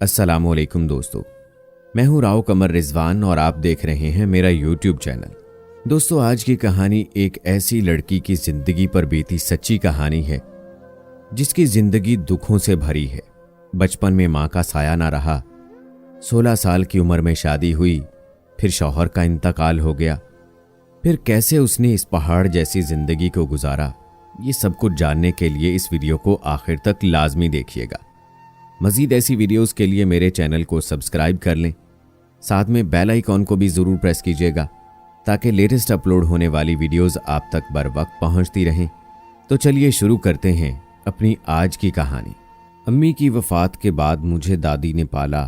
अस्सलामुअलैकुम दोस्तों, मैं हूं राव कमर रिजवान और आप देख रहे हैं मेरा यूट्यूब चैनल। दोस्तों, आज की कहानी एक ऐसी लड़की की जिंदगी पर बीती सच्ची कहानी है जिसकी जिंदगी दुखों से भरी है। बचपन में मां का साया ना रहा, 16 साल की उम्र में शादी हुई, फिर शौहर का इंतकाल हो गया, फिर कैसे उसने इस पहाड़ जैसी जिंदगी को गुजारा, ये सब कुछ जानने के लिए इस वीडियो को आखिर तक लाजमी देखिएगा। मजीद ऐसी वीडियोस के लिए मेरे चैनल को सब्सक्राइब कर लें, साथ में बेल आइकॉन को भी ज़रूर प्रेस कीजिएगा ताकि लेटेस्ट अपलोड होने वाली वीडियोस आप तक बर वक्त पहुँचती रहें। तो चलिए शुरू करते हैं अपनी आज की कहानी। अम्मी की वफ़ात के बाद मुझे दादी ने पाला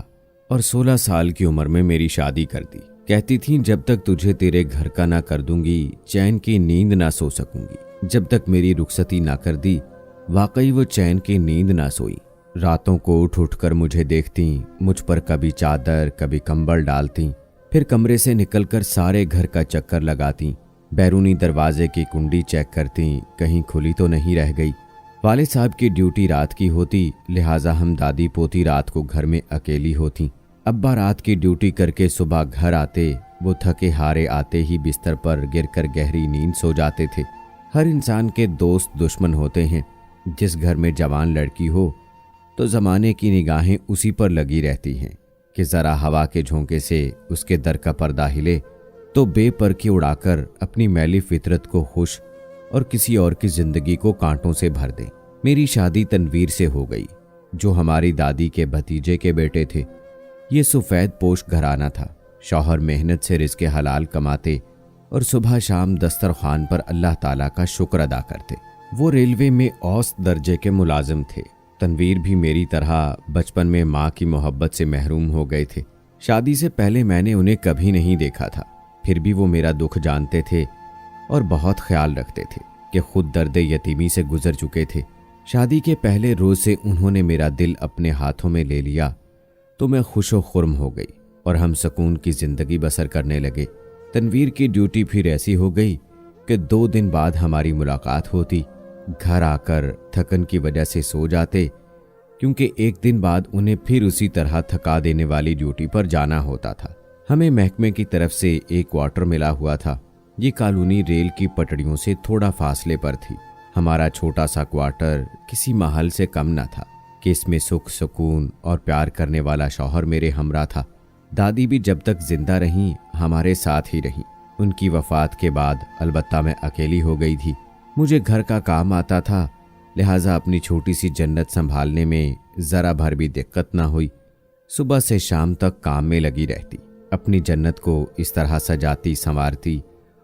और 16 साल की उम्र में मेरी शादी कर दी। कहती थीं, जब तक तुझे तेरे घर का ना कर दूंगी चैन की नींद ना सो सकूंगी। जब तक मेरी रुखसती ना कर दी वाकई वो चैन की नींद ना सोई। रातों को उठ उठ कर मुझे देखती, मुझ पर कभी चादर कभी कंबल डालती, फिर कमरे से निकलकर सारे घर का चक्कर लगाती, बैरूनी दरवाजे की कुंडी चेक करती, कहीं खुली तो नहीं रह गई। वालिद साहब की ड्यूटी रात की होती, लिहाजा हम दादी पोती रात को घर में अकेली होती। अब्बा रात की ड्यूटी करके सुबह घर आते, वो थके हारे आते ही बिस्तर पर गिरकर गहरी नींद सो जाते थे। हर इंसान के दोस्त दुश्मन होते हैं। जिस घर में जवान लड़की हो तो ज़माने की निगाहें उसी पर लगी रहती हैं कि ज़रा हवा के झोंके से उसके दर का पर्दा हिले तो बेपरखी उड़ाकर अपनी मैली फितरत को खुश और किसी और की ज़िंदगी को कांटों से भर दे। मेरी शादी तनवीर से हो गई, जो हमारी दादी के भतीजे के बेटे थे। ये सफ़ेद पोश घराना था। शौहर मेहनत से रिज़्क़े हलाल कमाते और सुबह शाम दस्तरखान पर अल्लाह ताला का शुक्र अदा करते। वो रेलवे में औसत दर्जे के मुलाजिम थे। तनवीर भी मेरी तरह बचपन में माँ की मोहब्बत से महरूम हो गए थे। शादी से पहले मैंने उन्हें कभी नहीं देखा था, फिर भी वो मेरा दुख जानते थे और बहुत ख्याल रखते थे कि खुद दर्द यतीमी से गुजर चुके थे। शादी के पहले रोज़ से उन्होंने मेरा दिल अपने हाथों में ले लिया तो मैं खुशो खुर्म हो गई और हम सुकून की ज़िंदगी बसर करने लगे। तनवीर की ड्यूटी फिर ऐसी हो गई कि 2 दिन बाद हमारी मुलाकात होती। घर आकर थकन की वजह से सो जाते, क्योंकि एक दिन बाद उन्हें फिर उसी तरह थका देने वाली ड्यूटी पर जाना होता था। हमें महकमे की तरफ से एक क्वार्टर मिला हुआ था। ये कॉलोनी रेल की पटड़ियों से थोड़ा फासले पर थी। हमारा छोटा सा क्वार्टर किसी महल से कम न था कि इसमें सुख सुकून और प्यार करने वाला शौहर मेरे हमरा था। दादी भी जब तक जिंदा रहीं हमारे साथ ही रहीं। उनकी वफ़ात के बाद अलबत्ता मैं अकेली हो गई थी। मुझे घर का काम आता था, लिहाजा अपनी छोटी सी जन्नत संभालने में ज़रा भर भी दिक्कत ना हुई। सुबह से शाम तक काम में लगी रहती। अपनी जन्नत को इस तरह सजाती संवारती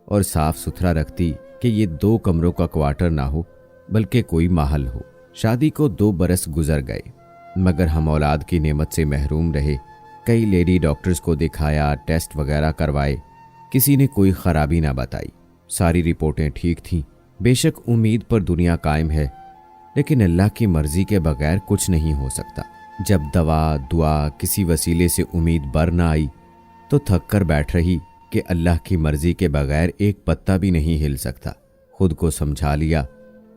और साफ सुथरा रखती कि ये 2 कमरों का क्वार्टर ना हो बल्कि कोई महल हो। शादी को 2 बरस गुजर गए, मगर हम औलाद की नेमत से महरूम रहे। कई लेडी डॉक्टर्स को दिखाया, टेस्ट वगैरह करवाए, किसी ने कोई खराबी ना बताई। सारी रिपोर्टें ठीक थीं। बेशक उम्मीद पर दुनिया कायम है, लेकिन अल्लाह की मर्जी के बगैर कुछ नहीं हो सकता। जब दवा दुआ किसी वसीले से उम्मीद बर ना आई तो थक कर बैठ रही कि अल्लाह की मर्जी के बगैर एक पत्ता भी नहीं हिल सकता। खुद को समझा लिया।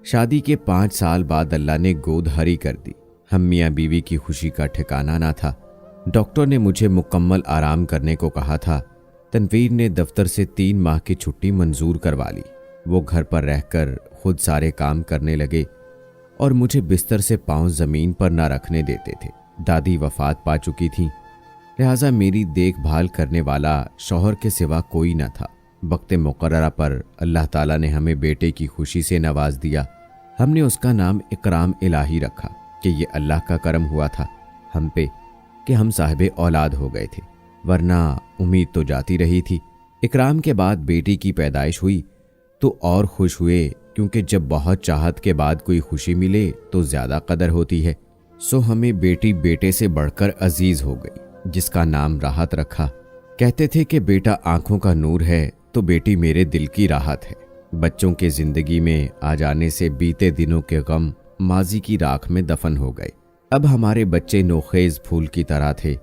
शादी के 5 साल बाद अल्लाह ने गोद हरी कर दी। हम मियाँ बीवी की खुशी का ठिकाना ना था। डॉक्टर ने मुझे मुकम्मल आराम करने को कहा था। तनवीर ने दफ्तर से 3 माह की छुट्टी मंजूर करवा ली। वो घर पर रहकर खुद सारे काम करने लगे और मुझे बिस्तर से पांव ज़मीन पर ना रखने देते थे। दादी वफ़ात पा चुकी थीं, लिहाजा मेरी देखभाल करने वाला शौहर के सिवा कोई न था। वक्त मुकर्ररा पर अल्लाह ताला ने हमें बेटे की खुशी से नवाज दिया। हमने उसका नाम इकराम इलाही रखा कि ये अल्लाह का करम हुआ था हम पे कि हम साहिबे औलाद हो गए थे, वरना उम्मीद तो जाती रही थी। इकराम के बाद बेटी की पैदाइश हुई तो और खुश हुए, क्योंकि जब बहुत चाहत के बाद कोई खुशी मिले तो ज़्यादा कदर होती है। सो हमें बेटी बेटे से बढ़कर अजीज़ हो गई, जिसका नाम राहत रखा। कहते थे कि बेटा आंखों का नूर है तो बेटी मेरे दिल की राहत है। बच्चों के ज़िंदगी में आ जाने से बीते दिनों के गम माजी की राख में दफन हो गए। अब हमारे बच्चे नोखेज फूल की तरह थे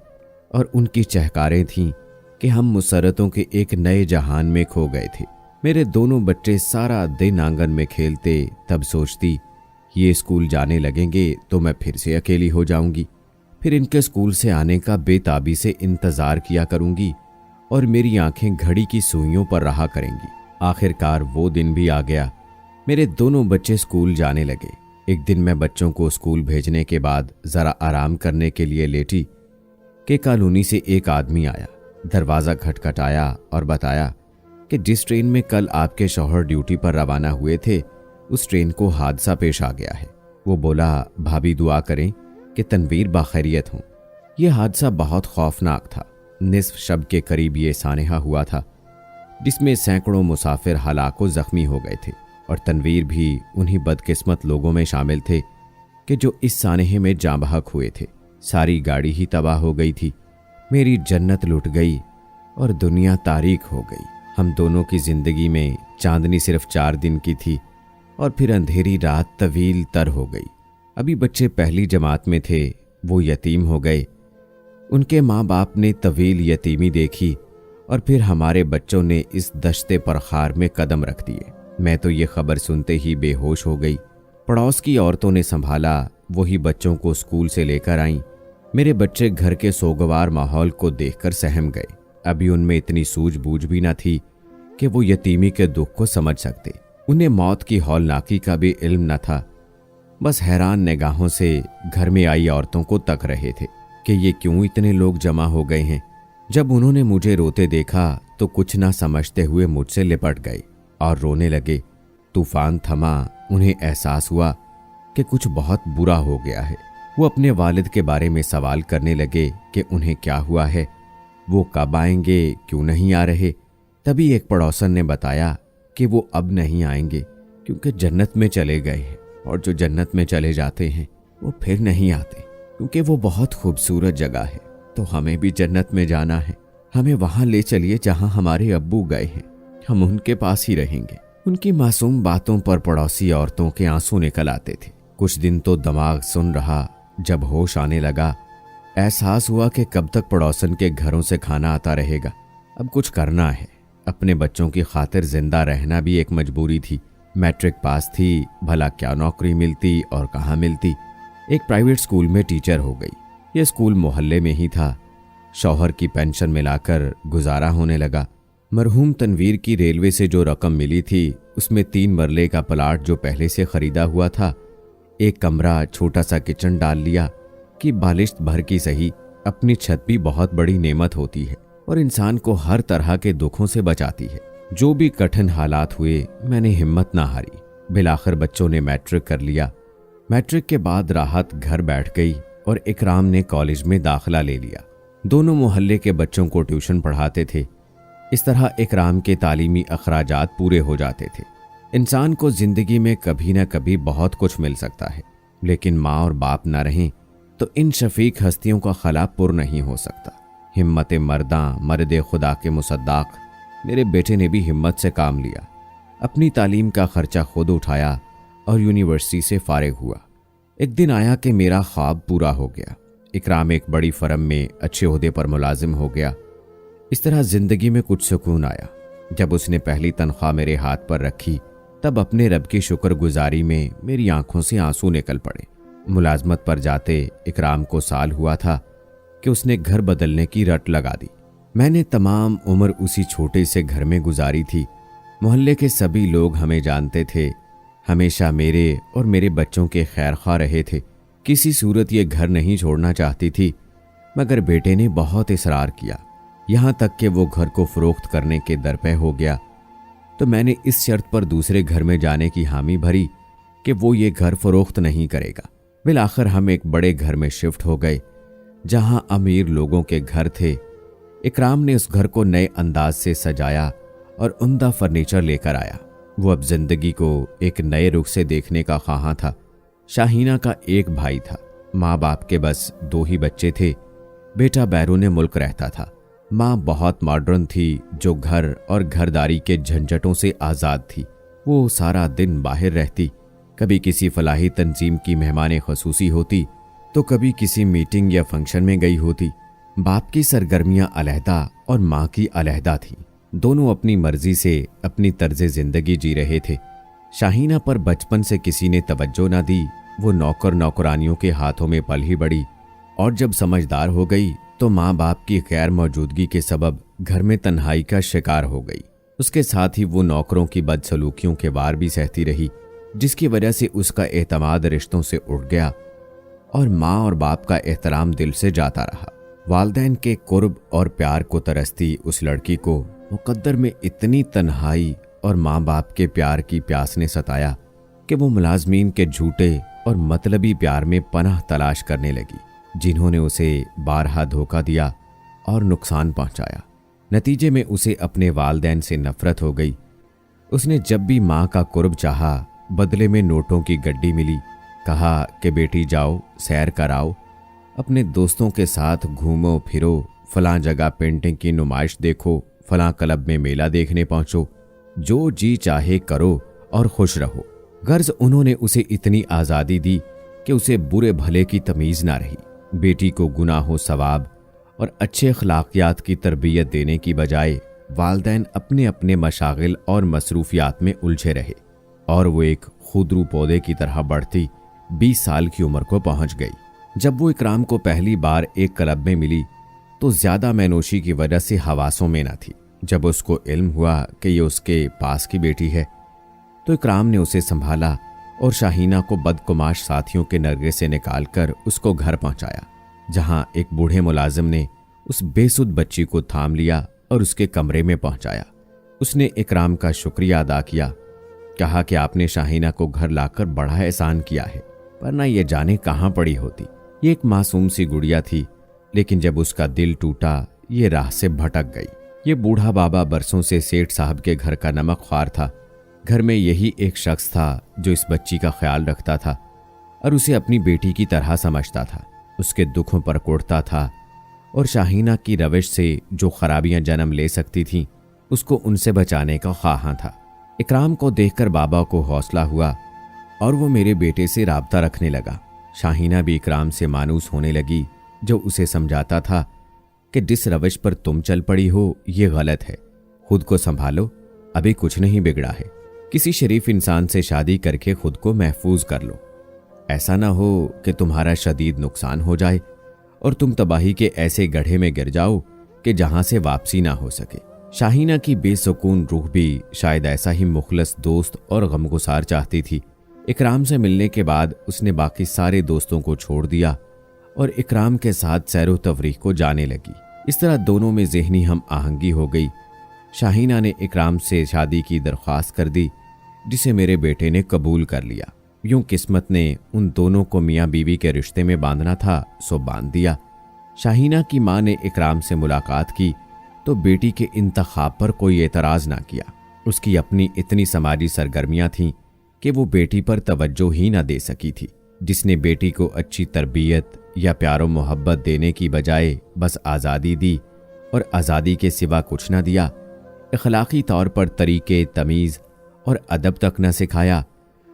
और उनकी चहकारें थीं कि हम मुसरतों के एक नए जहान में खो गए थे। मेरे दोनों बच्चे सारा दिन आंगन में खेलते, तब सोचती ये स्कूल जाने लगेंगे तो मैं फिर से अकेली हो जाऊंगी। फिर इनके स्कूल से आने का बेताबी से इंतजार किया करूंगी और मेरी आंखें घड़ी की सुइयों पर रहा करेंगी। आखिरकार वो दिन भी आ गया। मेरे दोनों बच्चे स्कूल जाने लगे। एक दिन मैं बच्चों को स्कूल भेजने के बाद जरा आराम करने के लिए लेटी कि कॉलोनी से एक आदमी आया। दरवाज़ा खटखटाया और बताया कि जिस ट्रेन में कल आपके शौहर ड्यूटी पर रवाना हुए थे उस ट्रेन को हादसा पेश आ गया है। वो बोला, भाभी दुआ करें कि तनवीर बाखैरियत हों। यह हादसा बहुत खौफनाक था। निस्फ शब के करीब ये सानेहा हुआ था जिसमें सैकड़ों मुसाफिर हलाको जख्मी हो गए थे और तनवीर भी उन्हीं बदकिस्मत लोगों में शामिल थे कि जो इस सानेहे में जाँ बहक हुए थे। सारी गाड़ी ही तबाह हो गई थी। मेरी जन्नत लुट गई और दुनिया तारीक हो गई। हम दोनों की जिंदगी में चांदनी सिर्फ 4 दिन की थी और फिर अंधेरी रात तवील तर हो गई। अभी बच्चे पहली जमात में थे, वो यतीम हो गए। उनके माँ बाप ने तवील यतीमी देखी और फिर हमारे बच्चों ने इस दश्ते पर खार में कदम रख दिए। मैं तो ये खबर सुनते ही बेहोश हो गई। पड़ोस की औरतों ने संभाला, वही बच्चों को स्कूल से लेकर आईं। मेरे बच्चे घर के सोगवार माहौल को देखकर सहम गए। अभी उनमें इतनी सूझबूझ भी न थी कि वो यतीमी के दुख को समझ सकते। उन्हें मौत की हौलनाकी का भी इल्म न था। बस हैरान निगाहों से घर में आई औरतों को तक रहे थे कि ये क्यों इतने लोग जमा हो गए हैं। जब उन्होंने मुझे रोते देखा तो कुछ ना समझते हुए मुझसे लिपट गए और रोने लगे। तूफान थमा। उन्हें एहसास हुआ कि कुछ बहुत बुरा हो गया है। वो अपने वालिद के बारे में सवाल करने लगे कि उन्हें क्या हुआ है, वो कब आएंगे, क्यों नहीं आ रहे। तभी एक पड़ोसन ने बताया कि वो अब नहीं आएंगे क्योंकि जन्नत में चले गए हैं और जो जन्नत में चले जाते हैं वो फिर नहीं आते क्योंकि वो बहुत खूबसूरत जगह है। तो हमें भी जन्नत में जाना है। हमें वहां ले चलिए जहां हमारे अब्बू गए हैं। हम उनके पास ही रहेंगे। उनकी मासूम बातों पर पड़ोसी औरतों के आंसू निकल आते थे। कुछ दिन तो दिमाग सुन रहा। जब होश आने लगा एहसास हुआ कि कब तक पड़ोसन के घरों से खाना आता रहेगा। अब कुछ करना है। अपने बच्चों की खातिर जिंदा रहना भी एक मजबूरी थी। मैट्रिक पास थी, भला क्या नौकरी मिलती और कहाँ मिलती। एक प्राइवेट स्कूल में टीचर हो गई। यह स्कूल मोहल्ले में ही था। शौहर की पेंशन मिलाकर गुजारा होने लगा। मरहूम तनवीर की रेलवे से जो रकम मिली थी उसमें 3 मरले का प्लाट जो पहले से खरीदा हुआ था, एक कमरा, छोटा सा किचन डाल लिया कि बालिश्त भर की सही अपनी छत भी बहुत बड़ी नेमत होती है और इंसान को हर तरह के दुखों से बचाती है। जो भी कठिन हालात हुए मैंने हिम्मत ना हारी। बिलाखिर बच्चों ने मैट्रिक कर लिया। मैट्रिक के बाद राहत घर बैठ गई और इकराम ने कॉलेज में दाखिला ले लिया। दोनों मोहल्ले के बच्चों को ट्यूशन पढ़ाते थे। इस तरह इकराम के तालीमी अखराजात पूरे हो जाते थे। इंसान को जिंदगी में कभी न कभी बहुत कुछ मिल सकता है, लेकिन माँ और बाप न रहें तो इन शफीक हस्तियों का खला पुर नहीं हो सकता। हिम्मत मर्दा मर्द खुदा के मुसद्दाक मेरे बेटे ने भी हिम्मत से काम लिया। अपनी तालीम का खर्चा खुद उठाया और यूनिवर्सिटी से फारिग हुआ। एक दिन आया कि मेरा ख्वाब पूरा हो गया। इकराम एक बड़ी फर्म में अच्छे ओहदे पर मुलाजिम हो गया। इस तरह जिंदगी में कुछ सुकून आया। जब उसने पहली तनख्वाह मेरे हाथ पर रखी तब अपने रब की शुक्रगुजारी में मेरी आंखों से आंसू निकल पड़े। मुलाजमत पर जाते इकराम को साल हुआ था कि उसने घर बदलने की रट लगा दी। मैंने तमाम उम्र उसी छोटे से घर में गुजारी थी। मोहल्ले के सभी लोग हमें जानते थे। हमेशा मेरे और मेरे बच्चों के खैर खा रहे थे। किसी सूरत ये घर नहीं छोड़ना चाहती थी, मगर बेटे ने बहुत इसरार किया, यहाँ तक कि वो घर को फरोख्त करने के दरपे हो गया। तो मैंने इस शर्त पर दूसरे घर में जाने की हामी भरी कि वो ये घर फरोख्त नहीं करेगा। बिलाखिर हम एक बड़े घर में शिफ्ट हो गए जहाँ अमीर लोगों के घर थे। इकराम ने उस घर को नए अंदाज से सजाया और उम्दा फर्नीचर लेकर आया। वो अब जिंदगी को एक नए रुख से देखने का ख्वाहां था। शाहीना का एक भाई था। माँ बाप के बस 2 ही बच्चे थे। बेटा बैरून मुल्क रहता था। माँ बहुत मॉडर्न थी जो घर और घरदारी के झंझटों से आज़ाद थी। वो सारा दिन बाहर रहती। कभी किसी फलाही तंजीम की मेहमान खसूसी होती तो कभी किसी मीटिंग या फंक्शन में गई होती। बाप की सरगर्मियां अलहदा और माँ की अलहदा थीं। दोनों अपनी मर्जी से अपनी तर्ज जिंदगी जी रहे थे। शाहीना पर बचपन से किसी ने तवज्जो न दी। वो नौकर नौकरानियों के हाथों में पल ही बड़ी और जब समझदार हो गई तो माँ बाप की गैर मौजूदगी के सबब घर में तन्हाई का शिकार हो गई। उसके साथ ही वो नौकरों की बदसलूकियों के वार भी सहती रही, जिसकी वजह से उसका एतमाद रिश्तों से उठ गया और माँ और बाप का एहतराम दिल से जाता रहा। वालिदैन के कुर्ब और प्यार को तरसती उस लड़की को मुकद्दर में इतनी तन्हाई और माँ बाप के प्यार की प्यास ने सताया कि वो मुलाजमीन के झूठे और मतलबी प्यार में पनाह तलाश करने लगी, जिन्होंने उसे बारहा धोखा दिया और नुकसान पहुंचाया। नतीजे में उसे अपने वालिदैन से नफरत हो गई। उसने जब भी माँ का कुर्ब चाहा, बदले में नोटों की गड्डी मिली। कहा कि बेटी जाओ, सैर कराओ, अपने दोस्तों के साथ घूमो फिरो, फलां जगह पेंटिंग की नुमाइश देखो, फलां क्लब में मेला देखने पहुंचो, जो जी चाहे करो और खुश रहो। गर्ज उन्होंने उसे इतनी आज़ादी दी कि उसे बुरे भले की तमीज़ ना रही। बेटी को गुनाहों, सवाब और अच्छे अखलाकियात की तरबियत देने की बजाय वालिदैन अपने अपने मशागिल और मसरूफियात में उलझे रहे और वो एक खुदरू पौधे की तरह बढ़ती 20 साल की उम्र को पहुंच गई। जब वो इकराम को पहली बार एक क्लब में मिली तो ज्यादा मैनोशी की वजह से हवासों में न थी। जब उसको इल्म हुआ कि ये उसके पास की बेटी है तो इकराम ने उसे संभाला और शाहीना को बदकुमाश साथियों के नरगे से निकालकर उसको घर पहुंचाया, जहां एक बूढ़े मुलाजिम ने उस बेसुध बच्ची को थाम लिया और उसके कमरे में पहुंचाया। उसने इकराम का शुक्रिया अदा किया, कहा कि आपने शाहीना को घर लाकर बड़ा एहसान किया है, पर ना ये जाने कहाँ पड़ी होती। ये एक मासूम सी गुड़िया थी, लेकिन जब उसका दिल टूटा ये राह से भटक गई। ये बूढ़ा बाबा बरसों से सेठ साहब के घर का नमक ख्वार था। घर में यही एक शख्स था जो इस बच्ची का ख्याल रखता था और उसे अपनी बेटी की तरह समझता था। उसके दुखों पर कोड़ता था और शाहीना की रविश से जो खराबियां जन्म ले सकती थीं, उसको उनसे बचाने का ख्वाहां था। इकराम को देखकर बाबा को हौसला हुआ और वो मेरे बेटे से राब्ता रखने लगा। शाहीना भी इकराम से मानूस होने लगी, जो उसे समझाता था कि जिस रविश पर तुम चल पड़ी हो ये गलत है, खुद को संभालो, अभी कुछ नहीं बिगड़ा है। किसी शरीफ इंसान से शादी करके खुद को महफूज कर लो, ऐसा ना हो कि तुम्हारा शदीद नुकसान हो जाए और तुम तबाही के ऐसे गड्ढे में गिर जाओ कि जहां से वापसी ना हो सके। शाहीना की बेसुकून रूह भी शायद ऐसा ही मुखलस दोस्त और गमगुसार चाहती थी। इकराम से मिलने के बाद उसने बाकी सारे दोस्तों को छोड़ दिया और इकराम के साथ सैरो तफरीह को जाने लगी। इस तरह दोनों में ज़हनी हम आहंगी हो गई। शाहीना ने इकराम से शादी की दरख्वास्त कर दी, जिसे मेरे बेटे ने कबूल कर लिया। यूं किस्मत ने उन दोनों को मियाँ बीवी के रिश्ते में बांधना था सो बांध दिया। शाहीना की माँ ने इकराम से मुलाकात की तो बेटी के इंतखाब पर कोई एतराज़ ना किया। उसकी अपनी इतनी समाजी सरगर्मियाँ थीं कि वो बेटी पर तवज्जो ही ना दे सकी थी। जिसने बेटी को अच्छी तरबियत या प्यारो मोहब्बत देने की बजाय बस आज़ादी दी और आज़ादी के सिवा कुछ ना दिया, अखलाकी तौर पर तरीके, तमीज़ और अदब तक न सिखाया,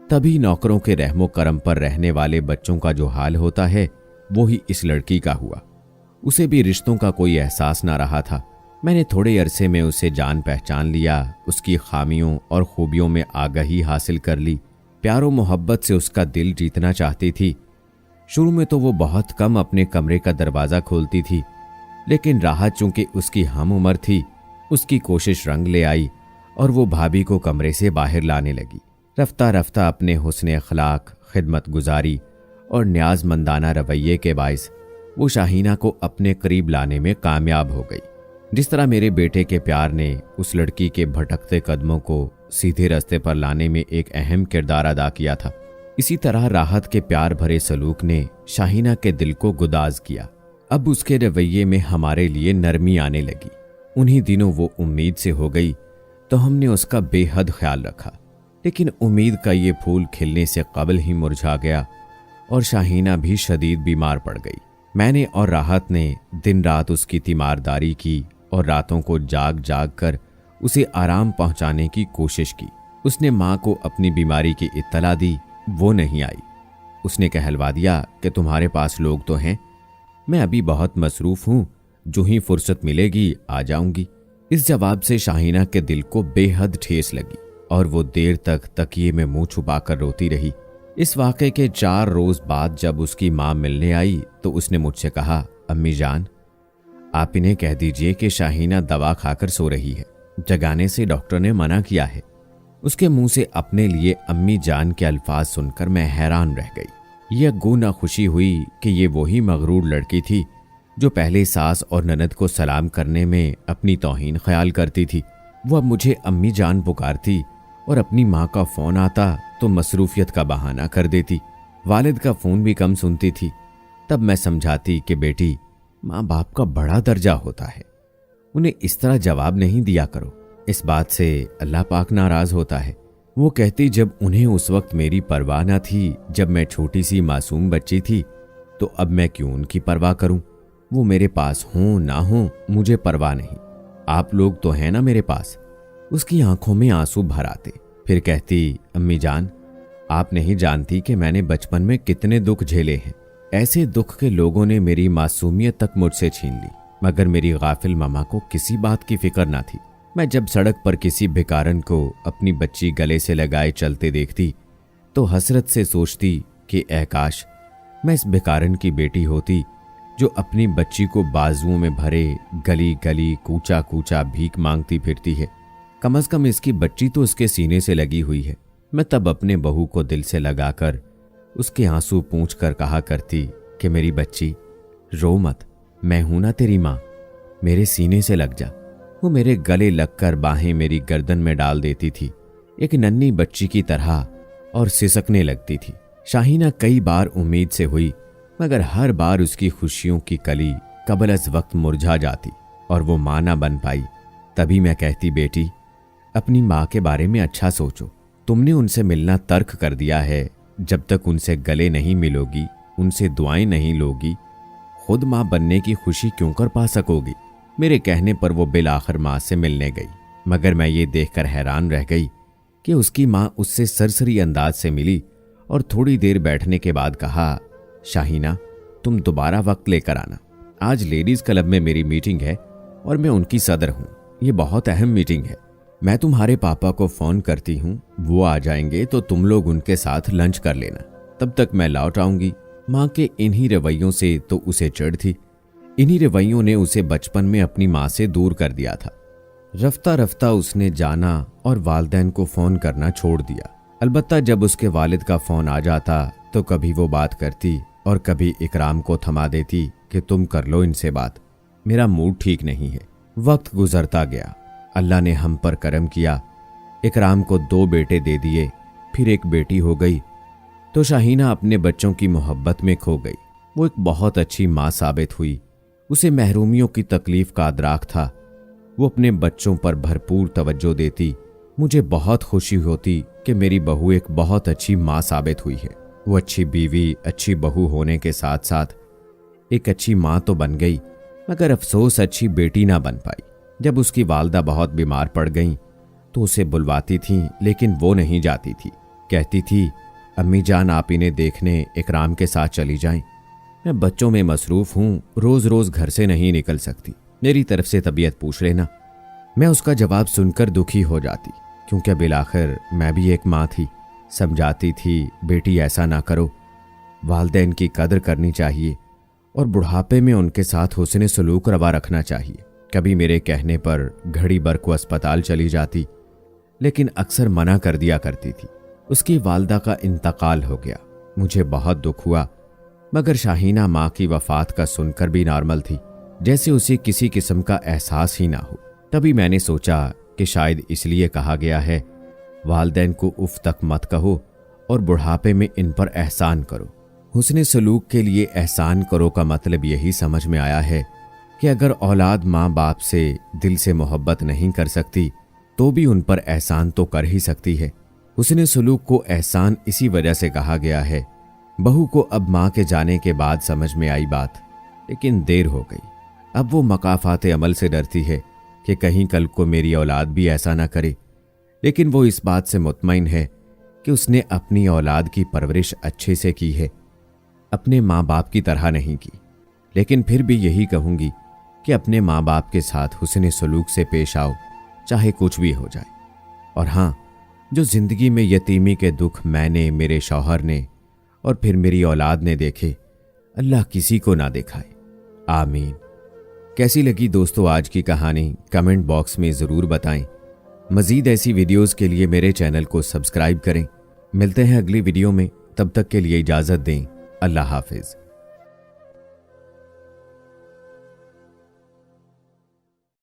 तभी नौकरों के रहमो करम पर रहने वाले बच्चों का जो हाल होता है वो ही इस लड़की का हुआ। उसे भी रिश्तों का कोई एहसास ना रहा था। मैंने थोड़े अरसे में उसे जान पहचान लिया, उसकी खामियों और खूबियों में आगाही हासिल कर ली। प्यारो मोहब्बत से उसका दिल जीतना चाहती थी। शुरू में तो वो बहुत कम अपने कमरे का दरवाज़ा खोलती थी, लेकिन राहत चूंकि उसकी हम उम्र थी, उसकी कोशिश रंग ले आई और वो भाभी को कमरे से बाहर लाने लगी। रफ्ता रफ्ता अपने हुस्न अखलाक, खिदमत गुजारी और न्याज़मंदाना रवैये के बाइस वो शाहीना को अपने करीब लाने में कामयाब हो गई। जिस तरह मेरे बेटे के प्यार ने उस लड़की के भटकते कदमों को सीधे रास्ते पर लाने में एक अहम किरदार अदा किया था, इसी तरह राहत के प्यार भरे सलूक ने शाहीना के दिल को गुदाज किया। अब उसके रवैये में हमारे लिए नरमी आने लगी। उन्हीं दिनों वो उम्मीद से हो गई तो हमने उसका बेहद ख्याल रखा, लेकिन उम्मीद का ये फूल खिलने से कबल ही मुरझा गया और शाहीना भी शदीद बीमार पड़ गई। मैंने और राहत ने दिन रात उसकी तीमारदारी की और रातों को जाग जाग कर उसे आराम पहुंचाने की कोशिश की। उसने माँ को अपनी बीमारी की इत्तला दी, वो नहीं आई। उसने कहलवा दिया कि तुम्हारे पास लोग तो हैं, मैं अभी बहुत मसरूफ हूँ, जो ही फुर्सत मिलेगी आ जाऊंगी। इस जवाब से शाहीना के दिल को बेहद ठेस लगी और वो देर तक तकिए में मुंह छुपाकर रोती रही। इस वाक़े के 4 रोज़ बाद जब उसकी माँ मिलने आई तो उसने मुझसे कहा, अम्मी जान, आप इन्हें कह दीजिए कि शाहीना दवा खाकर सो रही है, जगाने से डॉक्टर ने मना किया है। उसके मुंह से अपने लिए अम्मी जान के अल्फाज सुनकर मैं हैरान रह गई। यह गूना खुशी हुई कि ये वही मगरूर लड़की थी जो पहले सास और ननद को सलाम करने में अपनी तौहीन ख्याल करती थी। वो अब मुझे अम्मी जान पुकारती और अपनी माँ का फ़ोन आता तो मसरूफियत का बहाना कर देती। वालिद का फ़ोन भी कम सुनती थी। तब मैं समझाती कि बेटी, माँ बाप का बड़ा दर्जा होता है, उन्हें इस तरह जवाब नहीं दिया करो, इस बात से अल्लाह पाक नाराज़ होता है। वो कहती, जब उन्हें उस वक्त मेरी परवाह न थी, जब मैं छोटी सी मासूम बच्ची थी, तो अब मैं क्यों उनकी परवाह करूं? वो मेरे पास हों ना हों मुझे परवाह नहीं, आप लोग तो हैं ना मेरे पास। उसकी आंखों में आंसू भर आते। फिर कहती, अम्मी जान, आप नहीं जानती कि मैंने बचपन में कितने दुख झेले हैं। ऐसे दुख के लोगों ने मेरी मासूमियत तक मुझसे छीन ली, मगर मेरी गाफिल मामा को किसी बात की फिक्र ना थी। मैं जब सड़क पर किसी भिखारन को अपनी बच्ची गले से लगाए चलते देखती तो हसरत से सोचती कि ऐ काश मैं इस भिखारन की बेटी होती जो अपनी बच्ची को बाजुओं में भरे गली गली कूचा कूचा भीख मांगती फिरती है। कम से कम इसकी बच्ची तो उसके सीने से लगी हुई है। मैं तब अपने बहू को दिल से लगाकर उसके आंसू पूंछ कर कहा करती कि मेरी बच्ची, रो मत, मैं हूं ना तेरी माँ, मेरे सीने से लग जा। वो मेरे गले लगकर बाहें मेरी गर्दन में डाल देती थी, एक नन्ही बच्ची की तरह, और सिसकने लगती थी। शाहीना कई बार उम्मीद से हुई, मगर हर बार उसकी खुशियों की कली कबल अज़ वक्त मुरझा जाती और वो माँ ना बन पाई। तभी मैं कहती, बेटी, अपनी माँ के बारे में अच्छा सोचो। तुमने उनसे मिलना तर्क कर दिया है, जब तक उनसे गले नहीं मिलोगी, उनसे दुआएं नहीं लोगी, खुद माँ बनने की खुशी क्यों कर पा सकोगी? मेरे कहने पर वो बिल आखिर माँ से मिलने गई, मगर मैं ये देखकर हैरान रह गई कि उसकी माँ उससे सरसरी अंदाज से मिली और थोड़ी देर बैठने के बाद कहा, शाहीना, तुम दोबारा वक्त लेकर आना, आज लेडीज क्लब में मेरी मीटिंग है और मैं उनकी सदर हूँ। ये बहुत अहम मीटिंग है। मैं तुम्हारे पापा को फोन करती हूँ, वो आ जाएंगे तो तुम लोग उनके साथ लंच कर लेना, तब तक मैं लौट आऊंगी। माँ के इन्हीं रवैयों से तो उसे चिढ़ थी। इन्हीं रवैयों ने उसे बचपन में अपनी माँ से दूर कर दिया था। रफ्ता रफ्ता उसने जाना और वालिदैन को फ़ोन करना छोड़ दिया। अलबत्ता जब उसके वालिद का फ़ोन आ जाता तो कभी वो बात करती और कभी इकराम को थमा देती कि तुम कर लो इनसे बात, मेरा मूड ठीक नहीं है। वक्त गुजरता गया। अल्लाह ने हम पर करम किया। इकराम को 2 बेटे दे दिए, फिर एक बेटी हो गई, तो शाहीना अपने बच्चों की मोहब्बत में खो गई। वो एक बहुत अच्छी माँ साबित हुई। उसे महरूमियों की तकलीफ का अदराक था। वो अपने बच्चों पर भरपूर तवज्जो देती। मुझे बहुत खुशी होती कि मेरी बहू एक बहुत अच्छी माँ साबित हुई है। वो अच्छी बीवी, अच्छी बहू होने के साथ साथ एक अच्छी माँ तो बन गई, मगर अफसोस अच्छी बेटी ना बन पाई। जब उसकी वालदा बहुत बीमार पड़ गईं तो उसे बुलवाती थीं, लेकिन वो नहीं जाती थी। कहती थी, अम्मी जान, आप इन्हें देखने इकराम के साथ चली जाएं, मैं बच्चों में मसरूफ हूँ, रोज रोज घर से नहीं निकल सकती, मेरी तरफ से तबीयत पूछ लेना। मैं उसका जवाब सुनकर दुखी हो जाती, क्योंकि बिलाखिर मैं भी एक माँ थी। समझाती थी, बेटी ऐसा ना करो, वालिदैन की कदर करनी चाहिए और बुढ़ापे में उनके साथ हुस्न सलूक रवा रखना चाहिए। कभी मेरे कहने पर घड़ी भर को अस्पताल चली जाती, लेकिन अक्सर मना कर दिया करती थी। उसकी वालदा का इंतकाल हो गया। मुझे बहुत दुख हुआ, मगर शाहीना माँ की वफात का सुनकर भी नॉर्मल थी, जैसे उसे किसी किस्म का एहसास ही ना हो। तभी मैंने सोचा कि शायद इसलिए कहा गया है, वालिदैन को उफ तक मत कहो और बुढ़ापे में इन पर एहसान करो। हुस्न सलूक के लिए एहसान करो का मतलब यही समझ में आया है कि अगर औलाद माँ बाप से दिल से मोहब्बत नहीं कर सकती तो भी उन पर एहसान तो कर ही सकती है। हुस्न सलूक को एहसान इसी वजह से कहा गया है। बहू को अब माँ के जाने के बाद समझ में आई बात, लेकिन देर हो गई। अब वो मकाफात अमल से डरती है कि कहीं कल को मेरी औलाद भी ऐसा ना करे, लेकिन वो इस बात से मुतमईन है कि उसने अपनी औलाद की परवरिश अच्छे से की है, अपने माँ बाप की तरह नहीं की। लेकिन फिर भी यही कहूँगी कि अपने माँ बाप के साथ हुस्न सलूक से पेश आओ, चाहे कुछ भी हो जाए। और हाँ, जो जिंदगी में यतीमी के दुख मैंने, मेरे शौहर ने और फिर मेरी औलाद ने देखे, अल्लाह किसी को ना दिखाए। आमीन। कैसी लगी दोस्तों आज की कहानी, कमेंट बॉक्स में ज़रूर बताएं। मज़ीद ऐसी वीडियोस के लिए मेरे चैनल को सब्सक्राइब करें। मिलते हैं अगली वीडियो में, तब तक के लिए इजाज़त दें। अल्लाह हाफिज़।